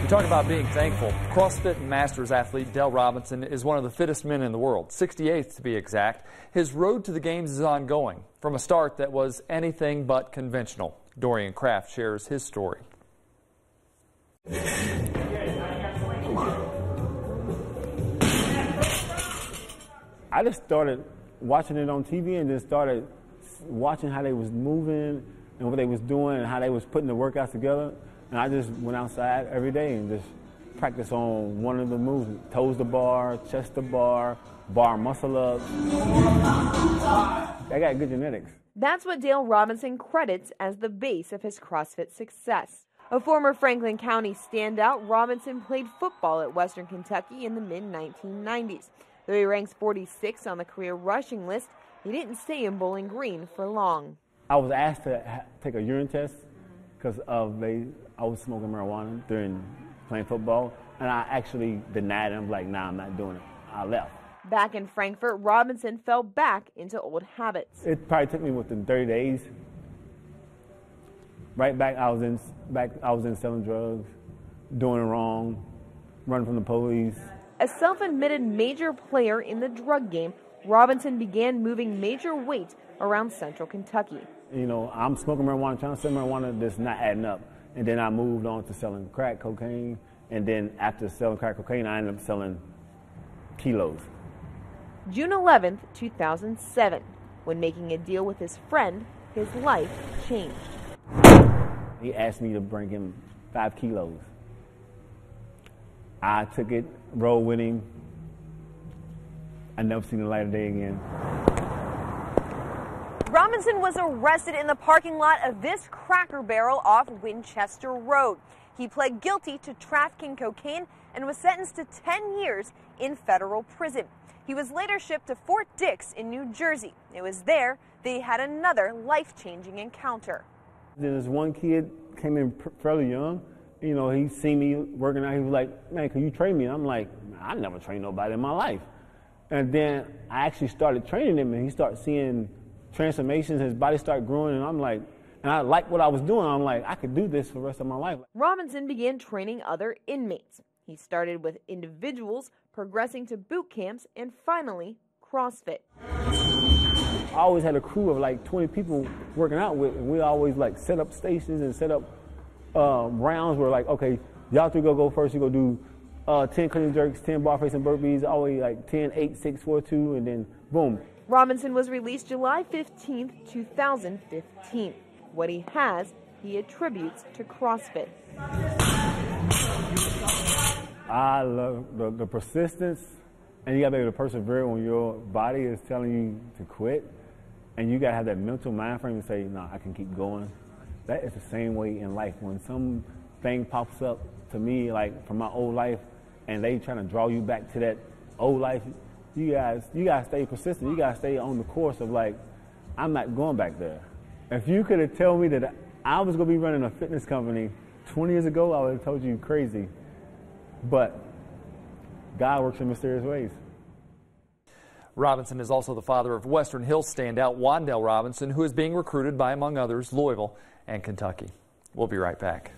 You talk about being thankful. CrossFit Masters athlete Dale Robinson is one of the fittest men in the world, 68th to be exact. His road to the games is ongoing, from a start that was anything but conventional. Dorian Kraft shares his story. I just started watching it on TV and just started watching how they was moving and what they was doing and how they was putting the workouts together. And I just went outside every day and just practiced on one of the moves, toes to bar, chest to bar muscle ups. I got good genetics. That's what Dale Robinson credits as the base of his CrossFit success. A former Franklin County standout, Robinson played football at Western Kentucky in the mid-1990s. Though he ranks 46 on the career rushing list, he didn't stay in Bowling Green for long. I was asked to take a urine test because I was smoking marijuana during playing football, and I actually denied it. I'm like, nah, I'm not doing it. I left. Back in Frankfort, Robinson fell back into old habits. It probably took me within 30 days. Right back, I was in selling drugs, doing it wrong, running from the police. A self-admitted major player in the drug game, Robinson began moving major weight around central Kentucky. You know, I'm smoking marijuana, trying to sell marijuana that's not adding up. And then I moved on to selling crack cocaine. And then after selling crack cocaine, I ended up selling kilos. June 11th, 2007, when making a deal with his friend, his life changed. He asked me to bring him 5 kilos. I took it, rolled with him. I never seen the light of day again. Robinson was arrested in the parking lot of this Cracker Barrel off Winchester Road. He pled guilty to trafficking cocaine and was sentenced to 10 years in federal prison. He was later shipped to Fort Dix in New Jersey. It was there that he had another life-changing encounter. Then this one kid came in fairly young. You know, he seen me working out. He was like, man, can you train me? And I'm like, I never trained nobody in my life. And then I actually started training him, and he started seeing transformations. His body started growing, and I'm like, and I liked what I was doing. I'm like, I could do this for the rest of my life. Robinson began training other inmates. He started with individuals, progressing to boot camps, and finally, CrossFit. I always had a crew of like 20 people working out with, and we always like set up stations and set up rounds where like, okay, y'all three go first, you go do 10 clean jerks, 10 bar facing burpees, always like 10, 8, 6, 4, 2, and then boom. Robinson was released July 15, 2015. What he has, he attributes to CrossFit. I love the persistence, and you gotta be able to persevere when your body is telling you to quit, and you gotta have that mental mind frame to say, no, I can keep going. That is the same way in life. When something pops up to me, like from my old life, and they trying to draw you back to that old life, you gotta stay persistent. You gotta stay on the course of like, I'm not going back there. If you could have told me that I was gonna be running a fitness company 20 years ago, I would have told you crazy. But God works in mysterious ways. Robinson is also the father of Western Hills standout Wandale Robinson, who is being recruited by, among others, Louisville and Kentucky. We'll be right back.